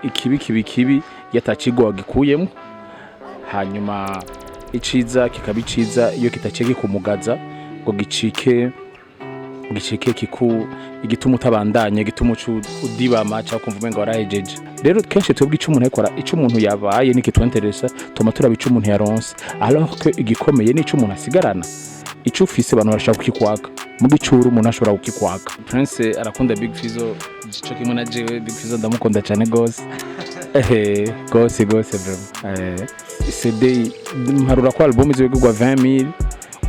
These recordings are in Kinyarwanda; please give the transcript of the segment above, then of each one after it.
ikibi yatacigwa gikuyemo, hanyuma iciza kikaba iciza iyo kitacege kumugaza ngo gicike igituma utabandanye, igituma udibama cyangwa kumva umenga warahejeje. Rero kenshi twebwe ico umuntu yakora, ico umuntu yabaye nikitwenteresa tuma turabica umuntu yaronse, alors que igikomeye ni ico umuntu asigarana. Ico ufise abantu barashaka kukikwaka, mu gicuru umuntu ashobora kukikwaka. Prince arakunda Big Fizzo, gico kimwe na jewe Big Fizzo ndamukunda cyane gose. Gose vraiment. CD mparura ko album izogurwa 20000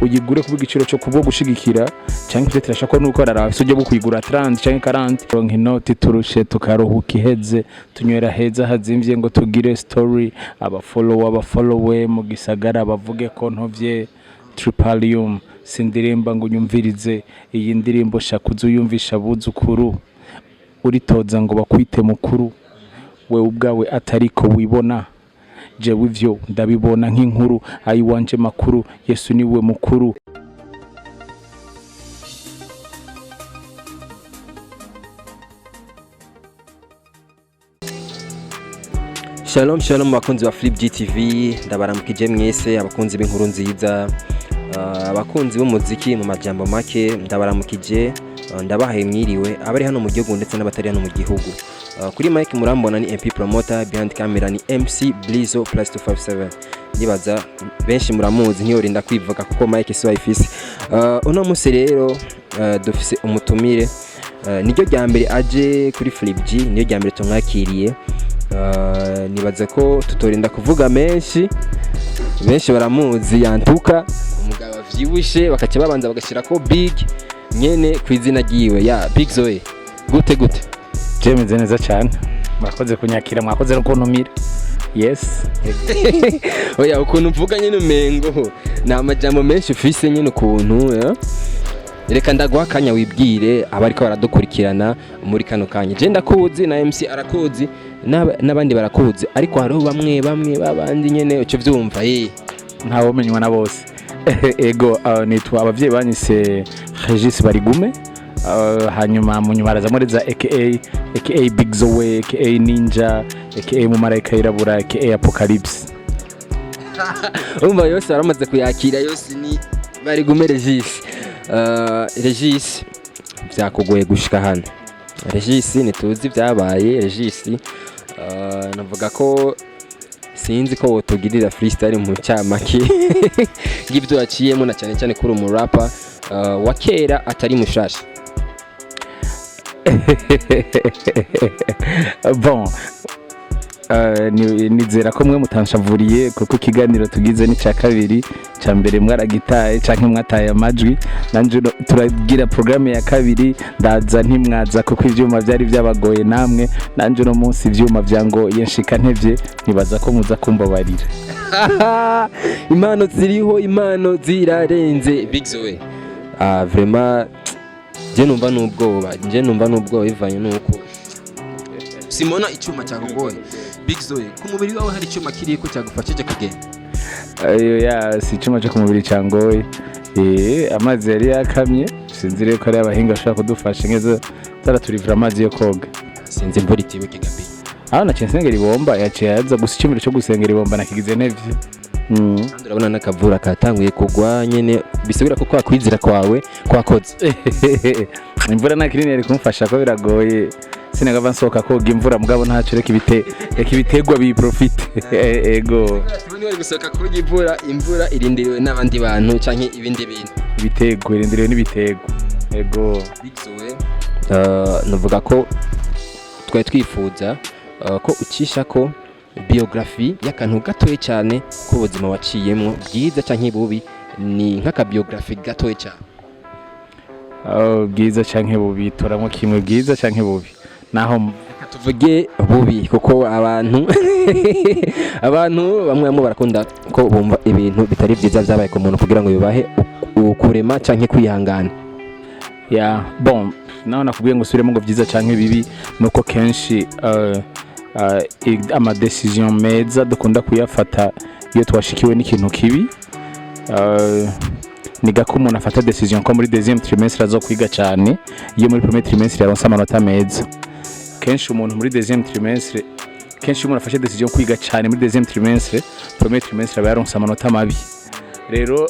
uyigure ku bigiciro cyo kubwo gushigikira cyangwa ivyo turashaka nuko ararafise ujye bukuyigura 30 cyangwa 40 ronke inoti turushe tukaruhuka iheze tunywera heza hazimvye ngo tugire story abafollowe mu gisagara bavuge ko ntovye TRIPALIUM sindirimba ngo nyumvirize iyi ndirimbo shakuzu uyumvisha buzukuru uritoza ngo bakwite mukuru we ubwawe atariko wibona je wivyo ndabibona nk'inkuru ayiwanje makuru Yesu niwe mukuru. Shalom bakunzi ba FIZZO TV, ndabaramukije mwese abakunzi b'inkuru nziza, abakunzi b'umuziki mu majambo make ndabaramukije, ndabahaye mwiriwe abari hano mu gihugu ndetse n'abatari hano mu gihugu. Kuri mic murambona ni MP promoter, behind camera ni MC Blizo +257. Nibaza benshi muramuzi ntiyorinda kwivuga kuko mic so ifise. Uno musi rero dufise umutumire, niryo ryambere aje kuri FIZZO, niryo ryambere tumwakiriye. Nibaza ko tutorinda kuvuga menshi baramuzi yantuka umugabo avyibushe bakace babanza bagashira ko Big nyene kwizina giwe ya Big ZOE. Gute Jemeze neza cyane, mwakoze kunyakira, mwakoze no kuntumira. Yes. Oya ukuntu mvuga nyene umengo na amajambo menshi ufise nyene ukuntu ya. Reka ndaguha kanya wibwire abariko baradukurikirana muri kano kanya. Je ndakuzi na MC arakuzi n'abandi barakuzi, ariko hariho bamwe babandi nyene uco vyumva ntawo menywa na bose. Ego nitwa abavyeyi banyise Regis Barigume, hanyuma munyuma arazamureza aka Big ZOE, aka Ninja, aka mumareka irabura, aka Apocalypse. Umva yose aramaze kuyakira, yose ni Barigume Regis. Regis byakugoye gushika hano. Regis nituzi byabaye. Regis navuga ko sinzi ko wotugirira freestyle mu cyamake ngibyo yaciyemo na cyane kuri mu rapper wa kera atari mushasha. Bon, nizera ko mwe mutanshavuriye kuko ikiganiro tugize ni cya kabiri, cya mbere mwaragitaye canke mwataye amajwi, nanje turagira programme ya kabiri ndaza ntimwaza kuko ivyuma byari byabagoye namwe, nanje no munsi ivyuma byango yenshika ntevye, nibaza ko muza kumbabarira. Impano ziriho, impano zirarenze Big ZOE. Vraiment je numva nubwoba ivanye nuko simona icyuma cyakugoye. Big ZOE, ku mubiri wawe hari icyuma kiriko cyagufashije kugenda? Si icyuma cyo ku mubiri cyangoye. Amazi yari yakamye, sinzire ko ari abahinga bashaka kudufasha ngezo turaturivira amazi yo koga. Sinzi mburi tibuke gabi. Na cyensengera ibomba yaciye yaza gusa icyumiro cyo gusengera ibomba nakigize nevye. Urabona nakavura katanguye kugwa nyene, bisubira ko kwakwizira kwawe kwakoze. Imvura nakirini yari kumfasha ko biragoye. Sinagava nsoka koga imvura mugabo ntaco reka ibitegwa bi profit. Ego. Tubone wari gusoka ko imvura irindiriwe n'abandi bantu canke ibindi bintu. Ibitegwa irindiriwe n'ibitegwa. Ego. Big ZOE. Navuga ko twari twifuza ko ucisha ko biography y'akantu gatoye cyane ko ubuzima waciyemo bwiza canke bubi, ni nk'aka biography gatoye cyane. Bwiza canke bubi, toramo kimwe bwiza canke bubi. Naho tuvuge bubi kuko abantu bamwe barakunda ko bumva ibintu bitari byiza byabaye ku muntu kugira ngo bibahe ukurema canke kwihangana. Bon, naho nakubwiye ngo suremo ngo byiza canke bibi nuko kenshi ama decision meza dukunda kuyafata iyo twashikiwe n'ikintu kibi. Niga ko umuntu afata decision ko muri deuxième trimestre azo kwiga cyane, iyo muri premier trimestre yaronse amanota meza. kenshi umuntu muri deuxième trimestre kenshi umuntu afashe decision kwiga cyane muri deuxième trimestre premier trimestre aba yaronse amanota mabi rero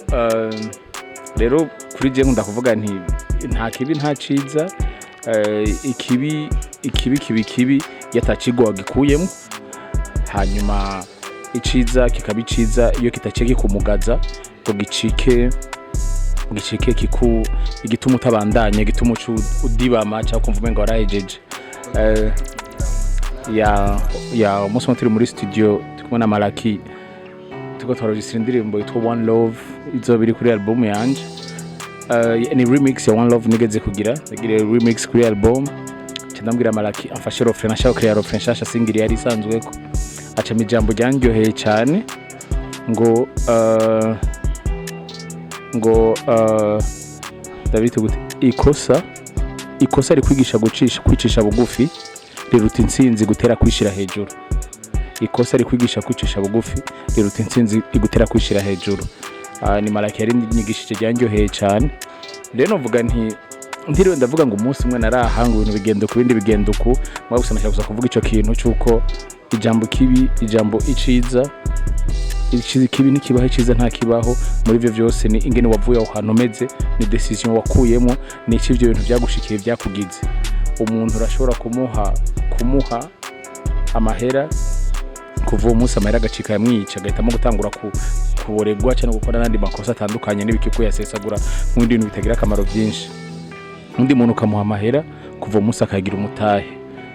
kuri je nkunda kuvuga nti nta kibi nta ciza ikibi yatacigwa gikuyemo hanyuma iciza kikaba iciza iyo kitacege kumugaza ngo gicike igituma utabandanye igituma udibama cyangwa kumva umengo warahejeje ya umunsi turi muri studio tukumwe na Malaki tuko twaregistra indirimbo yitwa One Love izoba iri kuri album yanje ni remix ya One Love nigeze kugira nagire remix kuri album cyandambwira Malaki amfashe refrain nashaka create refrain shasha singiri yari isanzwe ko aca mijambo ryanyoheye cyane ngo David gute ikosa rikwigisha kwicisha bugufi riruta intsinzi gutera kwishira hejuru ikosa rikwigisha kwicisha bugufi riruta intsinzi igutera kwishira hejuru ni Malaki yari nyigishije ryanyoheye cyane rero novuga nti ndiriwe ndavuga ngo umunsi umwe narahanga ibintu bigendo ku bindi bigendo ku mwabuse nashaka gusa kuvuga ico kintu cyuko ijambo kibi ijambo iciza kibi nikibaho iciza nta kibaho muri byo byose ni ingene wavuye aho hantu meze ni decision wakuyemo ni iki byo bintu byagushikiye byakugize umuntu urashobora kumuha amahera kuva umunsi amahera agacika yamwica agahitamo gutangura kuboregwa cyane gukora nandi makosa atandukanye n'ibiki yasesagura mu bintu bitagira akamaro byinshi undi muntu ukamuha amahera kuva umunsi akagira umutahe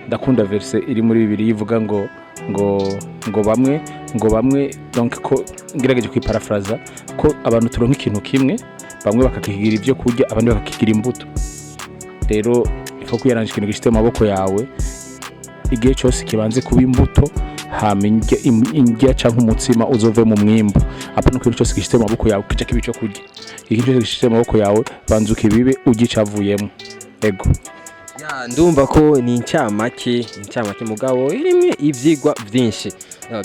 ndakunda verse iri muri Bibiliya ivuga ngo bamwe donc ko ngerageje kwiparaphrase ko abantu turonka ikintu kimwe bamwe bakakigira ibyo kurya abandi bakakigira imbuto rero ifo kuyaranje ikintu gishite mu maboko yawe igihe cyose kibanze kuba imbuto hamenye ingya canke umutsima uzove mu mwimbo apana ikintu cyose gishite mu maboko yawe kica kibico kurya ikintu cyose gishite mu maboko yawe banzuka ibibe ugicavuyemo ego ndumva ko ni incamake mugabo irimwe ivyigwa vyinshi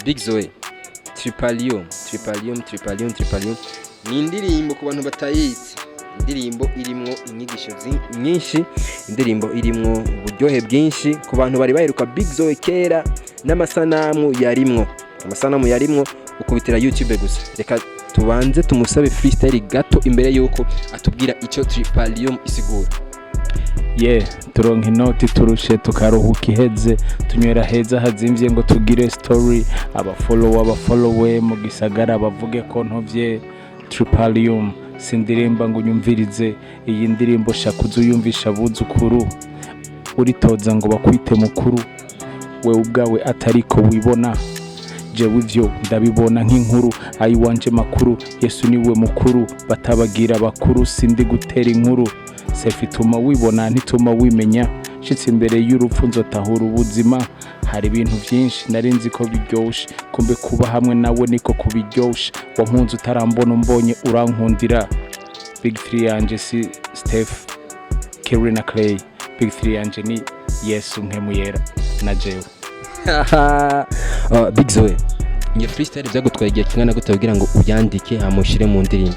Big ZOE TRIPALIUM ni indirimbo ku bantu batayizi indirimbo irimwo inyigisho nyinshi indirimbo irimwo uburyohe bwinshi ku bantu bari baheruka Big ZOE kera n'amasanamu yarimwo ukubitira YouTube gusa reka tubanze tumusabe freestyle gato imbere yuko atubwira ico TRIPALIUM isigura turonka inoti turushe tukaruhuka iheze tunywera heza hazimvye ngo tugire story abafollowe mu gisagara bavuge ko ntovye TRIPALIUM sindirimba ngo unyumvirize iyi ndirimbo shakuzu yumvisha buzukuru uritoza ngo bakwite mukuru we ubwawe atariko wibona jewe ivyo ndabibona nk'inkuru ayiwanje makuru Yesu niwe mukuru batabagira bakuru sindi gutera inkuru selfie tuma wibona ntituma wimenya shitse imbere y'urupfu nzotahura ubuzima hari ibintu byinshi narinzi ko biryoshe kumbe kuba hamwe nawe niko kubiryoshe wampunze utarambona umbonye urankundira Big 3 yanje si Steph Kerina Clay Big 3 yanje ni Yesu nkemuyera na jewe Big ZOE iyo freestyle byagutwaye igihe kingana gute kugira ngo ubyandike hamushire mu ndirimbo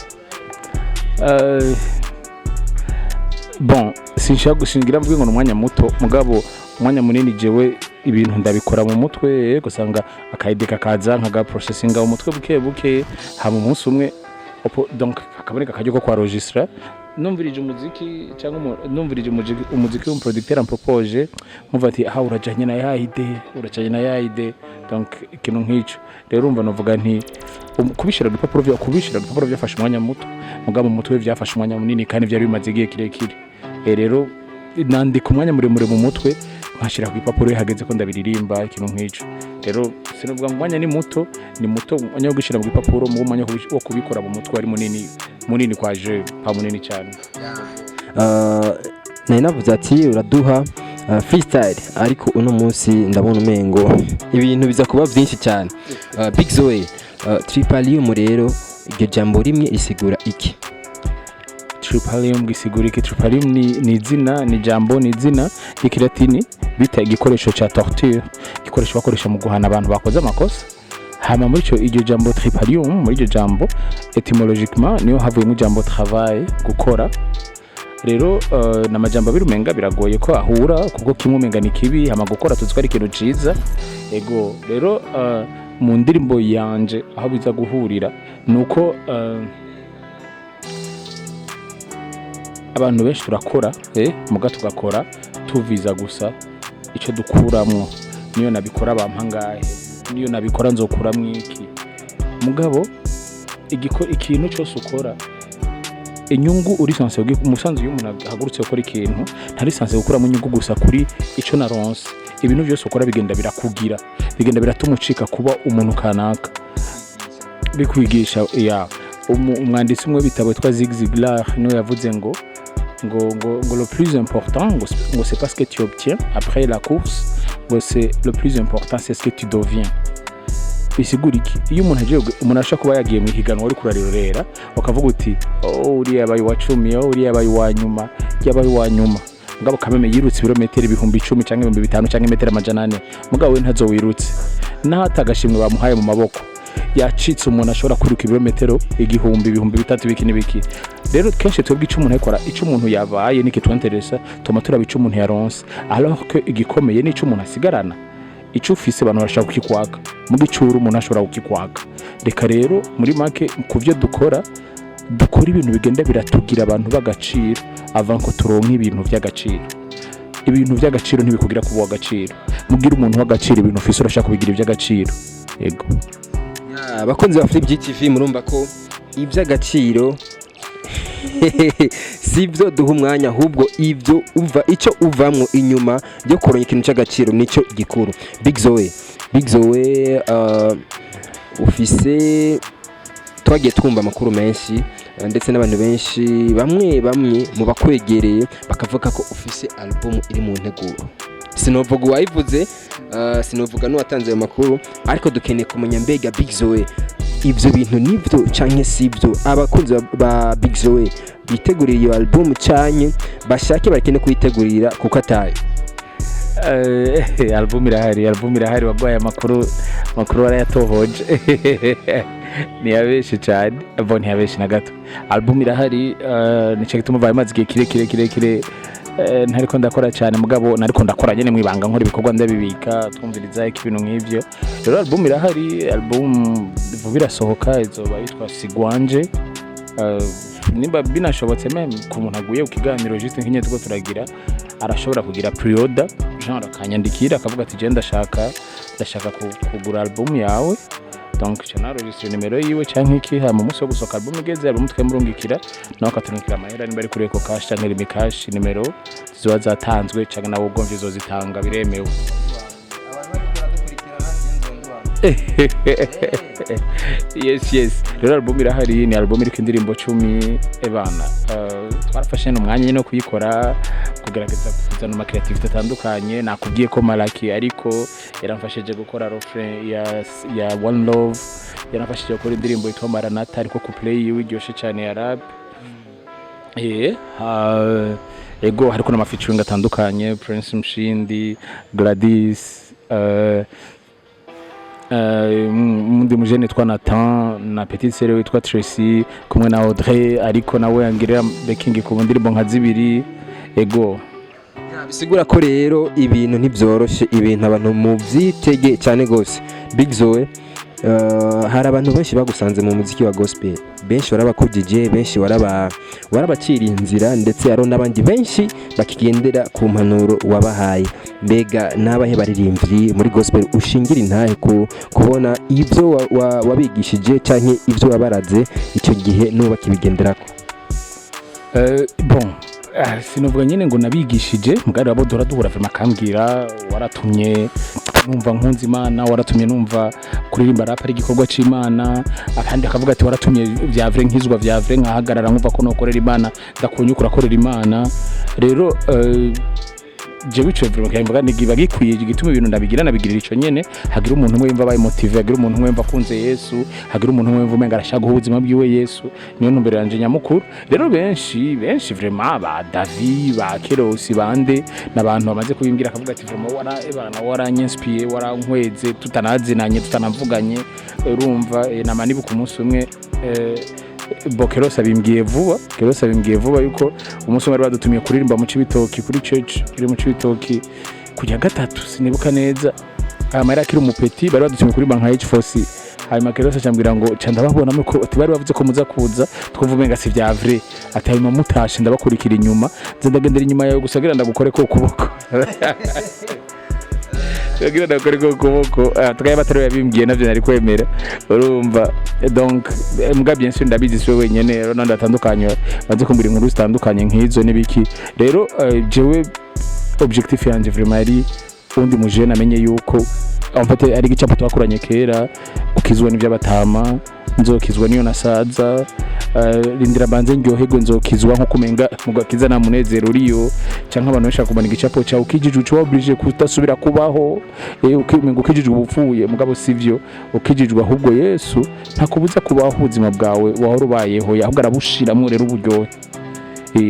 bon sinshaka gushingira mvuge ngo umwanya muto mugabo umwanya munini jewe ibintu ndabikora mu mutwe gusanga akayideka kaza nkaga processinga mu mutwe buke ha mu munsi umwe donc akaboneka kajyo ko kwa registra numvirije umuziki cyangwa numvirije umuziki w'umuproducteur ampropose muva ati urajanye na ya ide donc ikintu nk'ico rero umva novuga nti kubishira ibipapuro byafashe umwanya muto mugabo mu mutwe byafashe umwanya munini kandi byari bimaze igihe kirekire rero nandika umwanya muremure mu mutwe nkashira ku ipapuro hageze ko ndabiririmba ikintu nk'ico rero sinovuga ngo umwanya ni muto umwanya wo gushira mu ipapuro mu mwanya wo kubikora mu mutwe ari munini kwaje pa munini cyane nari navuze ati uraduha freestyle ariko uno munsi ndabona umengo ibintu biza kuba byinshi cyane Big ZOE TRIPALIUM rero iryo jambo rimwe isigura iki TRIPALIUM gisigura iki TRIPALIUM ni izina ni jambo ni izina y'ikilatini bita igikoresho cha torture igikoresho bakoresha mu guhana abantu bakoze amakosa hama muri cyo iryo jambo TRIPALIUM muri iryo jambo etymologiquement niyo havuyemo jambo travail gukora rero n'amajambo abiri umenga biragoye ko ahura kuko kimwe umenga ni kibi hama gukora tuzi ko ari ikintu ciza ego rero mu ndirimbo yanje aho biza guhurira nuko abantu benshi turakora muga tugakora tuviza gusa ico dukuramwo niyo nabikora bampangahe niyo nabikora nzokuramwo iki mugabo ikintu cyose ukora inyungu uri sanse umusanzu y'umuntu ahagurutse gukora ikintu ntari sanse gukuramo inyungu gusa kuri ico naronse ibintu byose ukora bigenda birakugira bigenda biratuma ucika kuba umuntu kanaka bikwigisha umwanditsi umwe bitabo twa Ziglar no yavuze ngo le plus important ngo c'est pas ce que tu obtiens après la course ngo c'est le plus important c'est ce que tu deviens bisigura iki iyo umuntu ashaka kuba yagiye mu higanwa ari kurarira bakavuga uti uri yabaye wa 10 uri yabaye wa nyuma yabaye wa nyuma mugabo kameme yirutse ibirometero 1010 cyangwa 5000 cyangwa metero 400 mugabo we ntazo wirutse n'atagashimwe bamuhaye mu maboko yacitse umuntu ashobora kwiruka ibirometero 1000 biki n'ibiki rero kenshi twebwe ico umuntu akora ico umuntu yabaye niki twanteresa tuma turabica umuntu yaronse alors que igikomeye nico umuntu asigarana ico ufise abantu barashaka kukikwaka mu gicuru umuntu ashobora kukikwaka reka rero muri make kuvyo dukora ibintu bigenda biratugira abantu bagaciro avant ko turonka ibintu by'agaciro ntibikugira kuba agaciro mugira umuntu w'agaciro ibintu ufise urashaka kubigira iby'agaciro yego abakunzi ba FIZZO TV murumva ko iby'agaciro sibyo duha umwanya ahubwo ibyo icyo uvamwo inyuma yo kuronka ikintu cy'agaciro nico gikuru Big ZOE ufise twagiye twumva amakuru menshi ndetse n'abantu benshi bamwe mu bakwegereye bakavuga ko ufise album iri mu nteguro sinovuga uwayivuze sinovuga n'uwatanze ayo makuru ariko dukeneye kumenya mbega Big ZOE ibyo bintu nibyo canke sibyo abakunzi ba Big ZOE biteguriye iyo album canke bashake barakene kuyitegurira kuko ataye album irahari wagwaye amakuru warayatohoje niyabeshi cyane ntiyabeshi na gato album irahari nico gituma vaye mazi kirekire ntariko ndakora cyane mugabo nariko ndakora nyene mwibanga nkora ibikorwa ndabibika twumviriza ibintu nk'ivyo rero album irahari birasohoka izoba yitwa Sigwanje nimba binashobotse meme ku muntu aguye ukiganiro juste nk'inye tuko turagira arashobora kugira pre-order genre akanyandikira akavuga ati je ndashaka kugura album yawe donc channel registre numero yiwe canke iki ha mu muso gusoka album igeze album twemurungikira naho katurungikira amahera nimba ari kuri Eco Cash canke Rimi Cash nimero ziba zatanzwe canke nawo ugomvye zozitanga biremewe yes rero album irahari ni album iriko indirimbo 10 ebana twarafashe n'umwanya nyine kuyikora kugerageza kuzana ama creativity atandukanye nakubwiye ko Malaki ariko yaramfashije gukora refrain ya One Love yaramfashije gukora indirimbo yitwa Maranatha ariko ku play yiwe iryoshe cyane ya rap ego hariko n'ama featuring atandukanye Prince Mshindi Gladys mundi mujene twa Nathan na petite sœur witwa Tracy kumwe na Audrey ariko nawe yangirira baking ku ndirimbo nka zibiri ego bisigura ko rero ibintu ntibyoroshe ibintu abantu mu byitege cyane gose Big ZOE hari abantu benshi bagusanze mu muziki wa gospel benshi warabakujije benshi warabacira inzira ndetse haro n'abandi benshi bakigendera ku mpanuro wabahaye mbega nabahe baririmbyi muri gospel ushingira intahe kubona ibyo wabigishije canke ibyo wabaraze icyo gihe nuba kibigenderako bon sinovuga nyine ngo nabigishije mugari abo duhura makambwira waratumye numva nkunzi Imana waratumye numva kuririmba rap ari igikorwa c'Imana akandi akavuga ati waratumye vyavre nkizwa vyavre nkahagarara nkumva ko nokorera Imana ndakunyukura korera Imana rero je bicho mvuga nigiba gikwiye gituma ibintu ndabigirana ico nyene hagira umuntu umwe yumva bayi motive hagira umuntu umwe yumva kunze Yesu hagira umuntu umwe yumva umenga arashaka ubuzima bwiwe Yesu niyo ntumbero yanje nyamukuru rero benshi vraiment ba David ba Kerosi bande nabantu bamaze kubimbwira akavuga ati vraiment waranyespiye warankweze tutanazinanye tutanavuganye urumva namanibuka umunsi umwe Kerosa bimbwiye vuba yuko umunsi umwe badutumiye kuririmba mu Cibitoki kuri church iri mu Cibitoki kujya gatatu sinibuka neza amara akiri umupeti bari badutumiye kuririmba nka H4C hanyuma Kerosa cyambwira ngo ndababona ko bari bavuze ko muza kuza twuvume si vya vrai atayima mutashe ndabakurikira inyuma nzendagendera inyuma yawe gusagira ndagukore ko kuboko Kugira ndakore ko kuboko tugaye batari yabimbwiye navyo nari kwemera urumva donc mbwa bien sûr ndabizi swe wenyene rero ndatandukanye baze kumbira inkuru zitandukanye nk'izo nibiki rero jewe objectif yanje vraiment ari undi muje namenye yuko en fait ari gicapo twakuranye kera ukizwa n'ivyabatama nzokizwa niyo nasaza rindira banze ndyohego nzokizwa nko kumenga mugakiza na munezero uriyo canka abantu bashaka kumana igicapo cyawe ukijiju cyo oblige kutasubira kubaho ukimenga ukijiju ubupfuye mugabo sivyo ukijijwe ahubwo Yesu ntakubuza kubaho ubuzima bwawe wahora ubayeho ahubwo arabushiramwe rero uburyohe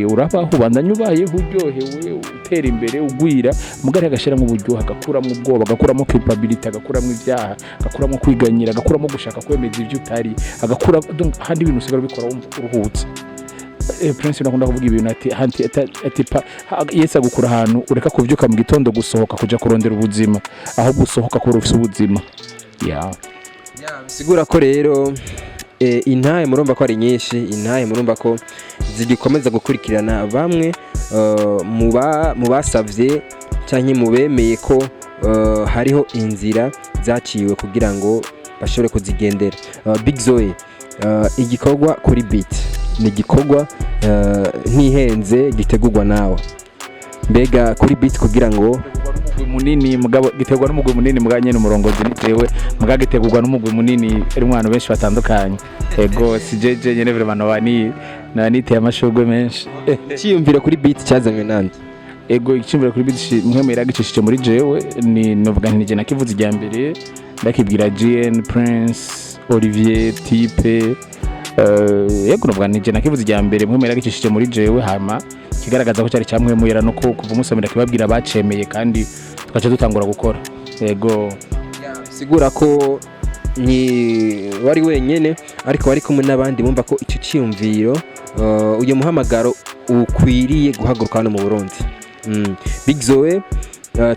urabaho ubandanye ubayeho uryohewe utera imbere ugwira mugari agashiramo uburyohe agakuramo ubwoba agakuramo capability agakuramo ibyaha agakuramo kwiganyira agakuramo gushaka kwemeza ibyo utari agakura handi ibintu usigara bikora wumva uruhutse Prince nakunda kuvuga ibintu ati Yesu agukura ahantu ureka kuvyuka mu gitondo gusohoka kuja kurondera ubuzima aho gusohoka ko ufise ubuzima bisigura ko rero intaye murumva ko ari nyinshi intaye murumva ko zigikomeza gukurikirana bamwe mu basavye canke mu bemeye ko hariho inzira zaciwe kugira ngo bashobore kuzigendera Big ZOE igikorwa kuri beat ni igikorwa ntihenze gitegurwa nawe mbega kuri beat kugira ngo munini mugabo gitegwa n'umugwi munini muganye n'umurongozi nitewe muga gitegurwa n'umugwi munini ari mwana benshi batandukanye ego sijeje nyene vraiment niteye amashurwe menshi cyiyumvira kuri beat cyazanywe nande ego icyumvira kuri beat mwemera gicishije muri jewe ni novuga nti na kivuze ijya mbere ndakibwira GN Prince Olivier Type yego novuga nti na kivuze ijya mbere mwemera gicishije muri jewe hama kigaragaza ko cyari cyamwe muyera no ko kuva umusomera kibabwira bacemeye kandi tukaje dutangura gukora yego sigura ko ni wari wenyene ariko wari kumwe n'abandi bumva ko icyo cyiyumviro uyu muhamagaro ukwiriye guhaguruka hano mu Burundi Big ZOE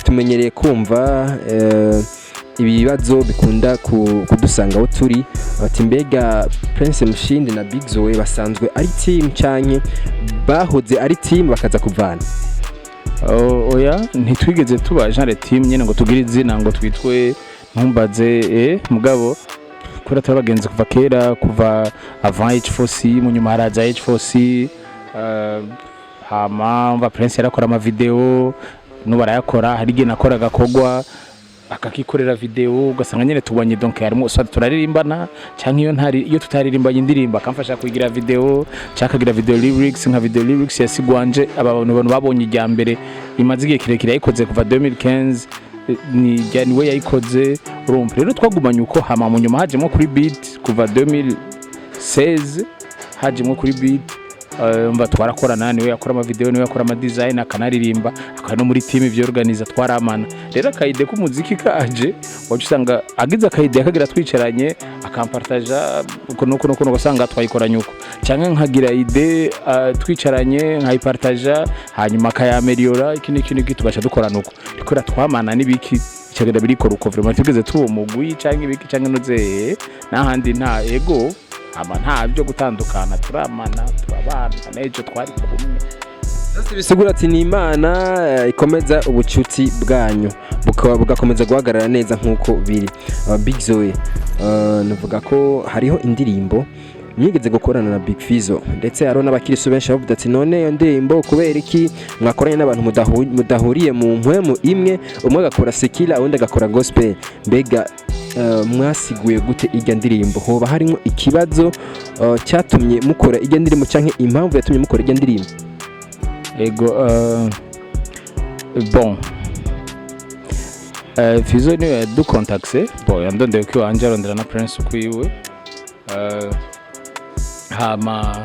tumenyereye kumva ibibazo bikunda kudusanga aho turi ati mbega Prince Mushindi na Big ZOE basanzwe ari team canke bahoze ari team bakaza kuvana oya ntitwigeze tuba genre team nyene ngo tugire izina ngo twitwe ntumbaze mugabo kora turabagenze kuva kera kuva avant H4C mu nyuma haraza H4C hama mva Prince yarakora ama video no barayakora hari gihe nakora gakogwa akakikorera video ugasanga nyene tubanye donc harimo so turaririmbana canke iyo tutaririmbanye indirimbo akamfasha kugira video cakagira video lyrics nka video lyrics yasigwanje abantu babonye ijya mbere imaze igihe kirekire yayikoze kuva 2015 ni we yayikoze urumva rero twagumanye uko hama mu nyuma hajemo kuri beat kuva 2016 hajemo kuri beat mva twarakorana niwe yakora ama video niwe yakora ama design akanaririmba akaba no muri team ivyo organize twaramana rero akaide ku muziki kaje wacusanga agize akaide akagira twicaranye akampartaja uko nuko gasanga twayikoranye uko canke nkagira ide twicaranye nkayipartaja hanyuma akayameliora ikindi tugasha dukorana uko rikora twamana nibiki cyagenda birikora uko vraiment tugeze tuwo mugwi canke ibiki canke noze nahandi nta ego ama nta byo gutandukana turamana turabana nejo twari kumwe Zose bisigura ati ni Imana ikomeza ubucuti bwanyu bugakomeza guhagarara neza nkuko biri Big ZOE navuga ko hariho indirimbo mwigeze gukorana na Big FIZZO ndetse haro n'abakirisu benshi bavuga ati none iyo ndirimbo kubera iki mwakoranye n'abantu mudahuriye mu mpwemu imwe umwe agakora sekila undi agakora gospel mbega mwasiguye gute ijya ndirimbo hoba harimo ikibazo cyatumye mukora ijya ndirimbo canke impamvu yatumye mukora ijya ndirimbo ego bon FIZZO ni du contacte bon yandondeye ko anje arondera na Prince kwiwe hama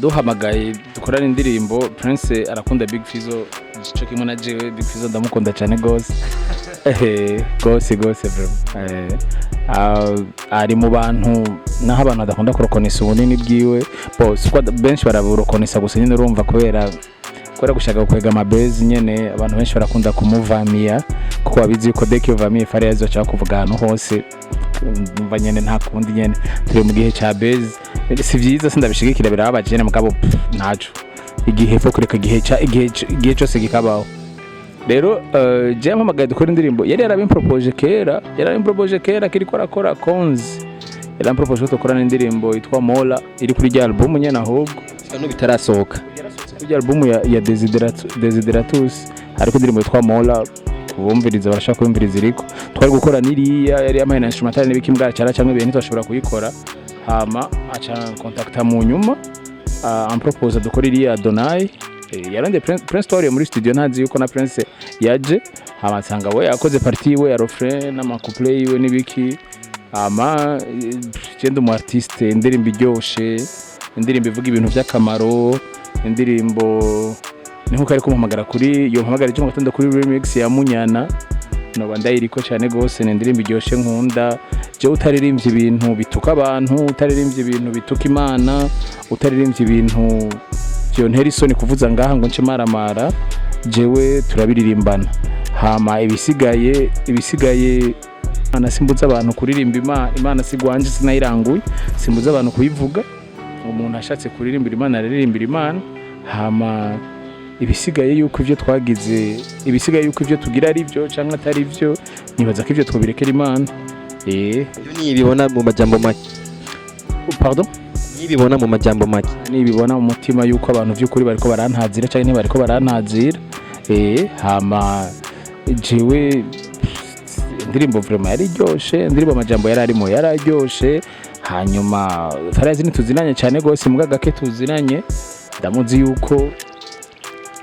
duhamagaye dukorana indirimbo Prince arakunda Big FIZZO cyo kimwe na jewe Big FIZZO ndamukunda cyane gose gose vraiment ari mu bantu naho abantu badakunda kurokonesa ubunini bwiwe bose kwa benshi baraburokonesa gusa nyine urumva kubera gushaka gukwega amabezi nyene abantu benshi barakunda kumuvamia kuko babizi yuko deki yovamiye fare yazo cyangwa kuvuga ahantu hose umva nyene nta kundi nyene turi mu gihe ca bezi si vyiza sindabishigikira birababaje nyene mugabo ntaco igihe fo kureka igihe cyose gikabaho rero je mpamagaye dukora indirimbo yari yarabimpropoje kera kiriko arakora konzi yarampropoje ko dukorana indirimbo yitwa Mola iri kuri rya album nyene ahubwo no bitarasohoka kuri album ya Desideratus hariko indirimbo yitwa Mola kubumviriza barashaka kubumviriza iriko twari gukora niriya yari amahina instrumental n'ibiki mbwa cyara cyangwa ibintu twashobora kuyikora hama acha contacta mu nyuma ampropose dukora iriya Donai yarande Prince Story muri studio ntazi yuko na Prince yaje hama sanga we yakoze partie we ya refrain na couple yiwe n'ibiki hama cyende mu artiste indirimbo iryoshe indirimbo ivuga ibintu by'akamaro indirimbo niho kari kumuhamagara kuri yo mpamagara cyo gatondo kuri remix ya Munyana no bandayiriko cyane gose n'indirimbo iryoshe nkunda je utaririmbye ibintu bituka abantu utaririmbye ibintu bituka Imana utaririmbye ibintu byo nteri soni kuvuza ngaha ngo nce maramara jewe turabiririmbana hama ibisigaye ana simbuza abantu kuririmba Imana sigwanje sinayiranguye simbuza abantu kuyivuga umuntu ashatse kuririmbira Imana aririmbira Imana hama ibisigaye yuko ivyo twagize ibisigaye yuko ivyo tugira ari byo cyangwa atari byo nibaza ko ivyo twobirekera Imana nibibona mu majambo make pardon nibibona mu majambo make nibibona mu mutima yuko abantu vy'ukuri bariko barantazira cyangwa ntibariko barantazira hama jewe indirimbo vraiment yari ryoshe indirimbo amajambo yararimo yararyoshe hanyuma farazi nituzinanye cyane gose mbwa gake tuzinanye ndamuzi yuko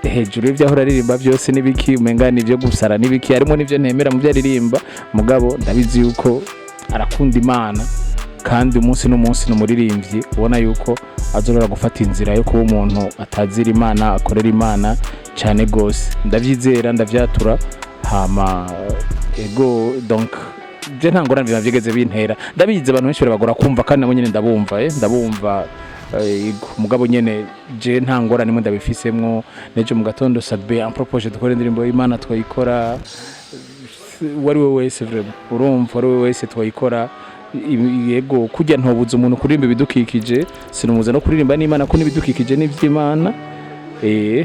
hejuru y'ivyo aririmba byose nibiki umengana ivyo gusara nibiki harimo nivyo ntemera mu byo aririmba mugabo ndabizi yuko arakunda Imana kandi umunsi n'umunsi n'umuririmbyi ubona yuko azorora gufata inzira yo kuba umuntu atazira Imana akorera Imana cyane gose ndavyizera ndavyatura hama ego donc je ntangora nvyigeze bintera ndabize abantu benshi bagora kumva kandi nabo nyene ndabumva mugabo nyene je ntangora nimwe ndabifisemwo neje mu gatondo Sadbe ampropose dukora indirimbo y'Imana twayikora wari we wese vraiment urumva wari we wese twayikora yego kujya ntobuza umuntu kuririmba bidukikije sinumuza no kuririmba n'Imana ko nibidukikije n'ivy'Imana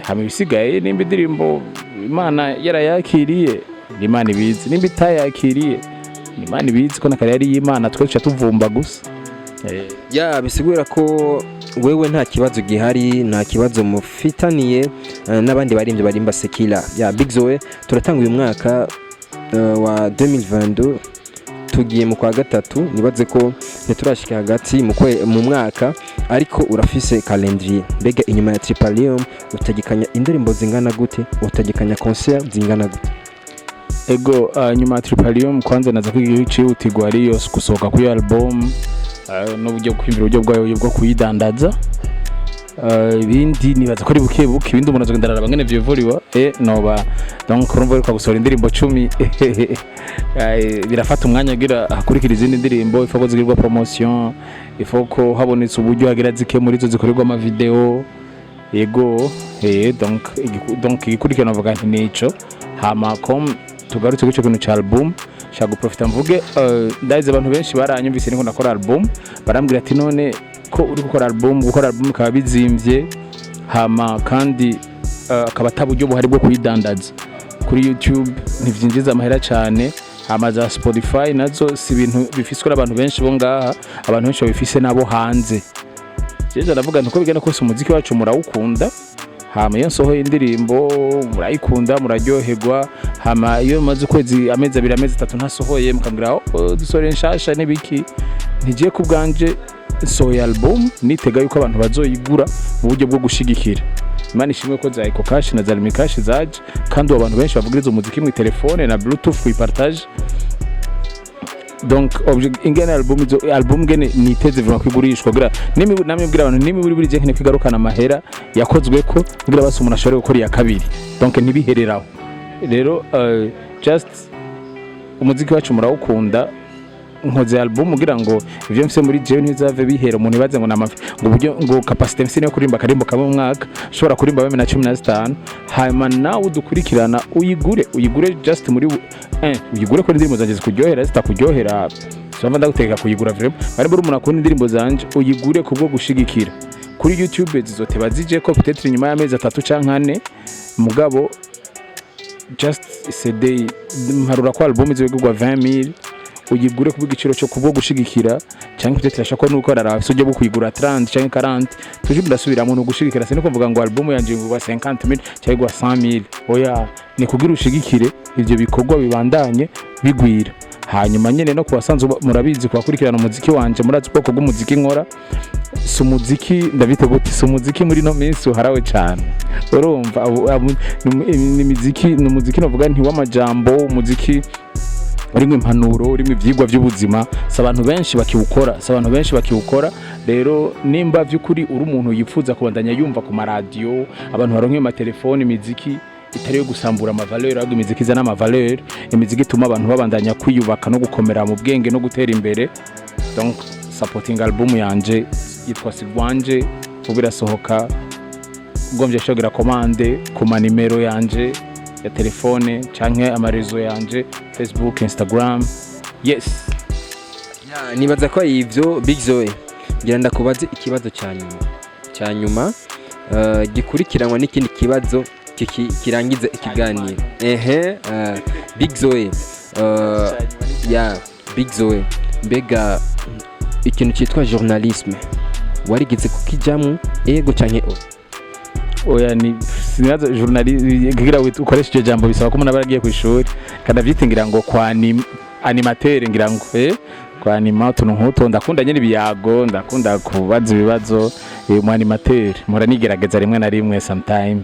hama ibisigaye nimba indirimbo Imana yarayakiriye Imana ibizi nimba itayakiriye Imana ibizi ko nakari yari y'Imana twese tuvumba gusa bisigura ko wewe nta kibazo gihari nta kibazo mufitaniye n'abandi barimbye barimba Sekila Big ZOE turatanga uyu mwaka wa 2022 tugiye mu kwa gatatu nibaze ko ntiturashika hagati mu mwaka ariko urafise calendrier mbega inyuma ya TRIPALIUM utegekanya indirimbo zingana gute utegekanya concert zingana gute ego nyuma ya TRIPALIUM kwanza naza kwigira cihutirwa ariyo gusohoka ku album n'uburyo kwimvira uburyo bwayo bwo kuyidandaza ibindi nibaza ko ari buke ibindi umuntu azogendera abangene vyevuriwa noba donc urumva ko gusohora indirimbo 10 birafata umwanya agira hakurikira izindi ndirimbo ifo ko zigirwa promotion ifo ko habonetse uburyo agira zike muri zo zikorerwa ama video yego donc igikurikirana avuga nti nico hama com tugarutse gucyo kintu cha album shago profita mvuge ndayize abantu benshi baranyumvise niko nakora album barambwira ati none ko uri gukora album kaba bizimvye hama kandi akaba taburyo buhari bwo kuyidandaza kuri YouTube ntivyinjiza amahera cyane hama za Spotify nazo si ibintu bifiswe n'abantu benshi bo ngaha abantu benshi babifise nabo hanze jeje ndavuga nko bigenda kose umuziki wacu murawukunda hama iyo nsohoye indirimbo murayikunda muraryoherwa hama iyo maze kwezi amezi 2 amezi 3 ntasohoye mukambwira dusore nshasha nebiki ntigiye kubganje sohoye album nitega yuko abantu bazoyigura mu buryo bwo gushigikira Imana ishimwe ko za cash na za cash zaje kandi abantu benshi bavugiriza umuziki mu telefone na bluetooth kuyipartage donc ingene album ngene niteze vuba kwigurishwa gira namwe bwira abantu nimi buri je nkene kwigarukana amahera yakozwe ko ngira basi umuntu ashobora gukora ya kabiri donc ntibihereraho rero just umuziki wacu murawukunda nkoze album kugira ngo ivyo mfise muri jewe ntizave bihera umuntu ibaze ngo namafi ngo buryo ngo capacity mfise yo kurimba karimbo kamwe mu mwaka ushobora kurimba 2015 hanyuma nawe udukurikirana uyigure just muri uyigure ko indirimbo zanje zikuryohera zitakuryohera samba ndaguteka kuyigura vraiment bari buri umuntu akunda indirimbo zanje uyigure kubwo gushigikira kuri YouTube zizoteba zije ko peut-être nyuma y'amezi 3 canke 4 mugabo just CD mparura ko album izogurwa 20000 uyigure ku bw'igiciro cyo kubwo gushigikira cyangwa peut-être ashaka nuko arafise ujye bukuyigura 30 cyangwa 40 tuje ndasubiramo no gushigikira siniko mvuga ngo album yanje ngwa 50000 cyangwa 100000 oya ni kugira ushigikire ivyo bikorwa bibandanye bigwira hanyuma nyene no kubasanzwe murabizi kwakurikirana umuziki wanje murazi ubwoko bw'umuziki nkora si umuziki ndabite gute si umuziki muri no minsi uharawe cyane urumva ni umuziki navuga nti w'amajambo umuziki urimo impanuro urimo ivyigwa by'ubuzima s'abantu benshi bakiwukora rero nimba vy'ukuri uri umuntu yifuza kubandanya yumva ku maradio abantu baronke mu telefone imiziki itari yo gusambura amavaleur ahubwo imiziki izana amavaleur imiziki ituma abantu babandanya kwiyubaka no gukomera mu bwenge no gutera imbere donc supporting album yanje yitwa Sigwanje ubira sohoka ugomvye shogira commande ku manimero yanje ya telefone canke amarezo yanje Facebook Instagram yes nibaza ko ivyo Big Zoe ngira ndakubaze ikibazo cya nyuma gikurikiranwa n'ikindi kibazo kirangiza ikiganiro Big Zoe Big Zoe mbega ikintu cyitwa journalisme warigeze kukijamwe ego canke oya ni sinaza journalist kugira ukoresha iryo jambo bisaba ko umuntu aba yagiye ku ishuri kandi avyitingira ngo kwa animateur ngira ngo kwa anima tuntu nkuto ndakunda nyene ibiyago ndakunda kubaza ibibazo mu animateur mura nigerageza rimwe na rimwe sometime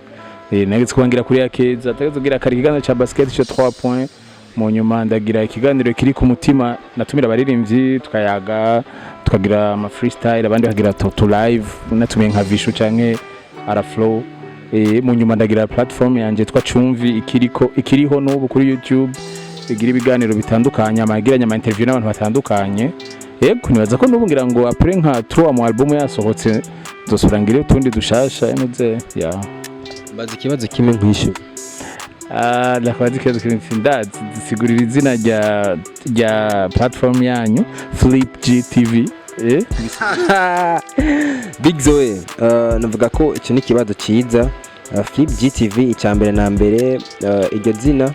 nageze kubangira kuri yakeza atagezogira kari kiganiro cha basket cyo 3 points mu nyuma ndagira ikiganiro kiri ku mutima natumira abaririmbyi tukayaga tukagira ama freestyle abandi bagira to live natumiye nka vishu canke ara flow mu nyuma ndagira platform yanje twa Cumvi ikiriho n'ubu kuri YouTube igira ibiganiro bitandukanye amagiranya ama interview n'abantu batandukanye yego nibaza ko n'ubu ngira ngo après nka 3 mu album yasohotse dosubirangire utundi dushasha nuze bazi kibazo kimwe nk'isho ndakwazi kibazo kimwe ndazi sigurira izina rya platform yanyu Flip GTV Big Zoe navuga ko iki ni kibazo ciza Flip GTV icyambere na mbere iryo zina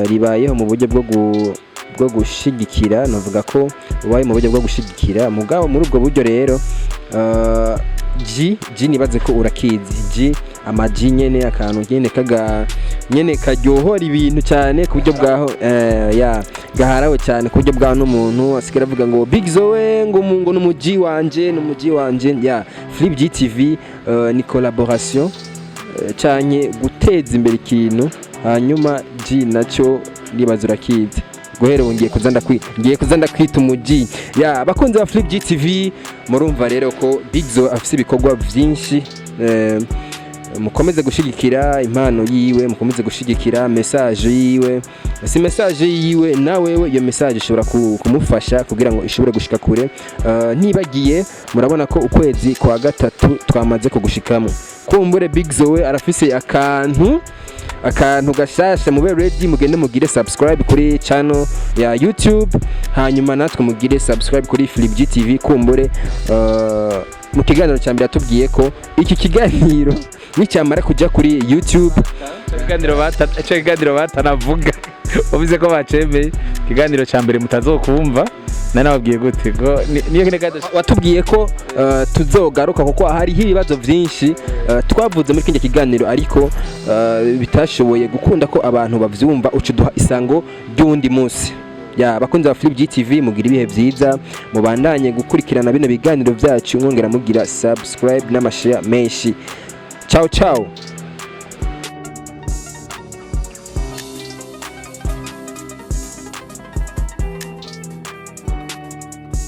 ribayeho mu buryo bwo gushigikira navuga ko ubaye mu buryo bwo gushigikira mugabo muri ubwo buryo rero G nibaze ko urakizi G amaji nyene akantu nyene karyohora ibintu cyane ku buryo bwaho gaharawe cyane ku buryo bwa n'umuntu asigara avuga ngo Big Zoe ngo n'umuji wanje Flip GTV ni collaboration cyane guteza imbere ikintu hanyuma G nacyo nibaza urakizi guhera ngiye kuzanda kwita umuji bakunze ba Flip GTV murumva rero ko Big Zoe afise ibikorwa byinshi mukomeze gushigikira impano yiwe mukomeze gushigikira message yiwe si message yiwe nawe iyo message ishobora kumufasha kugira ngo ishobore gushika kure nibagiye murabona ko ukwezi kwa gatatu twamaze kugushikamo kumbure Big Zoe arafise akantu gashasha mube ready mugende mugire subscribe kuri channel ya YouTube hanyuma natwe mugire subscribe kuri Flip GTV kumbure mu kiganiro cyambere atubwiye ko iki kiganiro nicyamara kujya kuri YouTube ikiganiro batanavuga ubize ko bacemeye ikiganiro cyambere mutazokumva nanababwiye gute go niyo watubwiye ko tuzogaruka kuko hari ibibazo byinshi twavuze muri kindi kiganiro ariko bitashoboye gukunda ko abantu bavyumva ucuduha isango ry'undi munsi bakunze ba Flip GTV mugira ibihe byiza mubandanye gukurikirana bino biganiro byacu mwongera mugira subscribe n'amashare menshi ciao